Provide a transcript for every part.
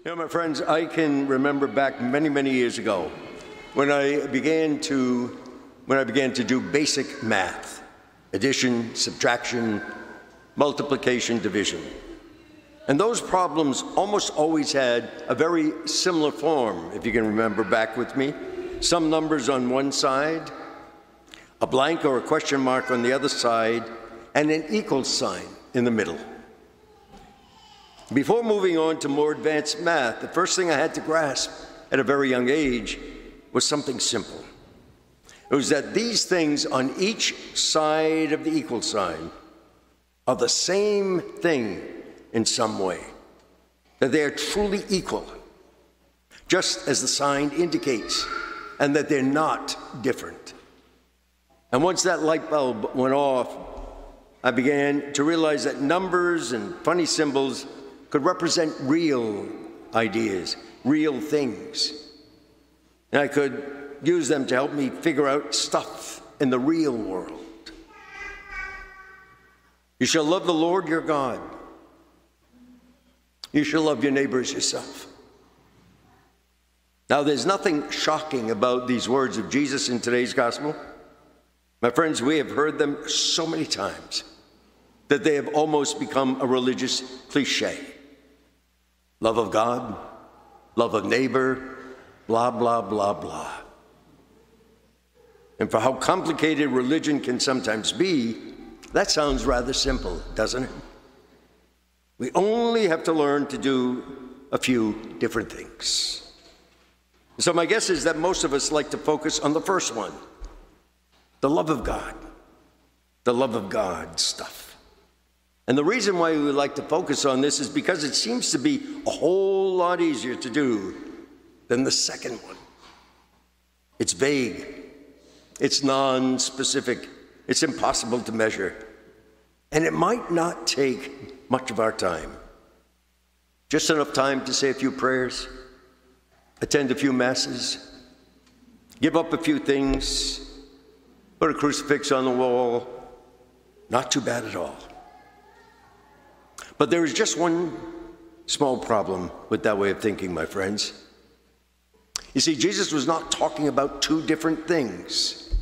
You know, my friends, I can remember back many, many years ago when I began to do basic math, addition, subtraction, multiplication, division. And those problems almost always had a very similar form, if you can remember back with me. Some numbers on one side, a blank or a question mark on the other side, and an equal sign in the middle. Before moving on to more advanced math, the first thing I had to grasp at a very young age was something simple. It was that these things on each side of the equal sign are the same thing in some way, that they are truly equal, just as the sign indicates, and that they're not different. And once that light bulb went off, I began to realize that numbers and funny symbols could represent real ideas, real things. And I could use them to help me figure out stuff in the real world. You shall love the Lord your God. You shall love your neighbor as yourself. Now, there's nothing shocking about these words of Jesus in today's gospel. My friends, we have heard them so many times that they have almost become a religious cliche. Love of God, love of neighbor, blah, blah, blah, blah. And for how complicated religion can sometimes be, that sounds rather simple, doesn't it? We only have to learn to do a few different things. So my guess is that most of us like to focus on the first one, the love of God stuff. And the reason why we like to focus on this is because it seems to be a whole lot easier to do than the second one. It's vague, it's non-specific, it's impossible to measure, and it might not take much of our time. Just enough time to say a few prayers, attend a few masses, give up a few things, put a crucifix on the wall. Not too bad at all. But there is just one small problem with that way of thinking, my friends. You see, Jesus was not talking about two different things.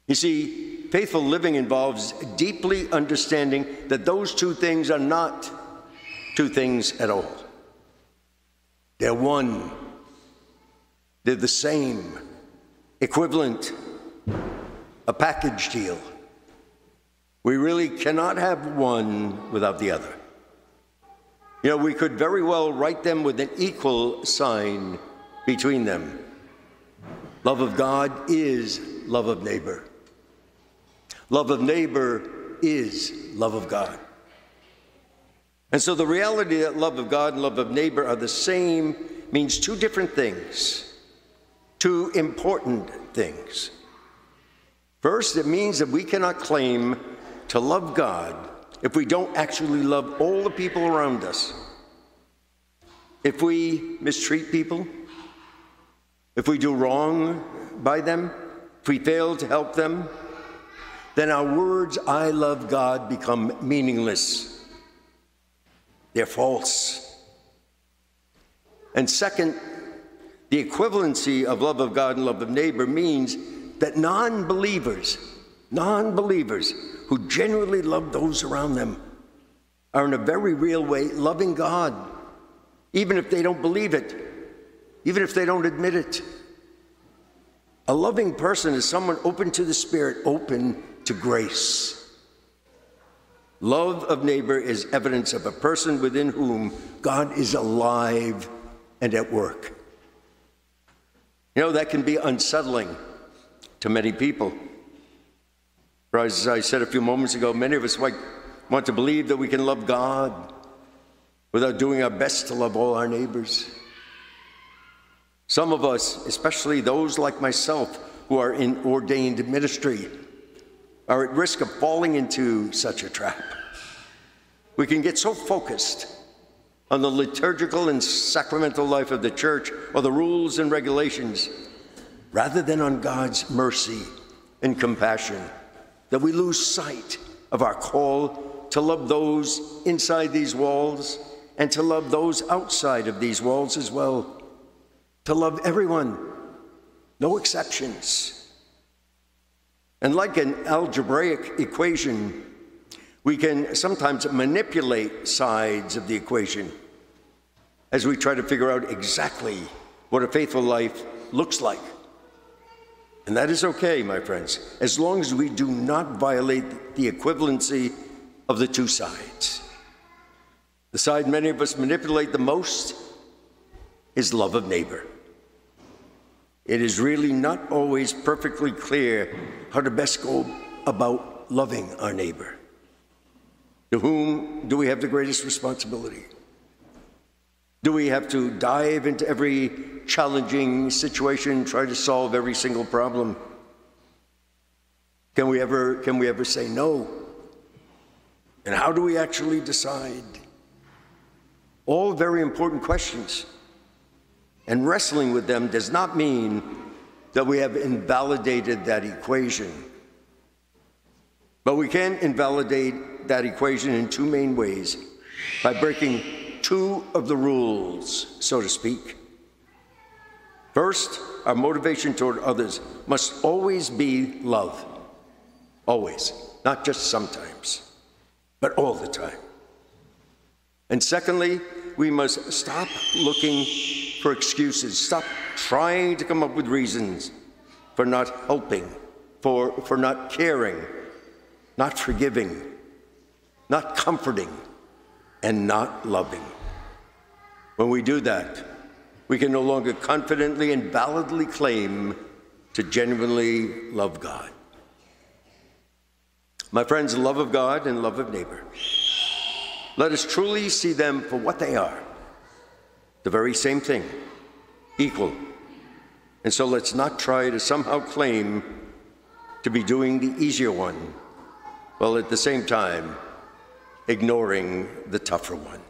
You see, faithful living involves deeply understanding that those two things are not two things at all. They're one. They're the same, equivalent, a package deal. We really cannot have one without the other. You know, we could very well write them with an equal sign between them. Love of God is love of neighbor. Love of neighbor is love of God. And so the reality that love of God and love of neighbor are the same means two different things, two important things. First, it means that we cannot claim to love God if we don't actually love all the people around us. If we mistreat people, if we do wrong by them, if we fail to help them, then our words, I love God, become meaningless. They're false. And second, the equivalency of love of God and love of neighbor means that non-believers who genuinely love those around them are in a very real way loving God, even if they don't believe it, even if they don't admit it. A loving person is someone open to the Spirit, open to grace. Love of neighbor is evidence of a person within whom God is alive and at work. You know, that can be unsettling to many people. As I said a few moments ago, many of us want to believe that we can love God without doing our best to love all our neighbors. Some of us, especially those like myself who are in ordained ministry, are at risk of falling into such a trap. We can get so focused on the liturgical and sacramental life of the church or the rules and regulations, rather than on God's mercy and compassion, that we lose sight of our call to love those inside these walls and to love those outside of these walls as well. To love everyone, no exceptions. And like an algebraic equation, we can sometimes manipulate sides of the equation as we try to figure out exactly what a faithful life looks like. And that is okay, my friends, as long as we do not violate the equivalency of the two sides. The side many of us manipulate the most is love of neighbor. It is really not always perfectly clear how to best go about loving our neighbor. To whom do we have the greatest responsibility? Do we have to dive into every challenging situation, try to solve every single problem? Can we ever say no? And how do we actually decide? All very important questions. And wrestling with them does not mean that we have invalidated that equation. But we can invalidate that equation in two main ways: by breaking two of the rules, so to speak. First, our motivation toward others must always be love. Always. Not just sometimes, but all the time. And secondly, we must stop looking for excuses, stop trying to come up with reasons for not helping, for not caring, not forgiving, not comforting, and not loving. When we do that, we can no longer confidently and validly claim to genuinely love God. My friends, love of God and love of neighbor, let us truly see them for what they are, the very same thing, equal. And so let's not try to somehow claim to be doing the easier one, while at the same time ignoring the tougher one.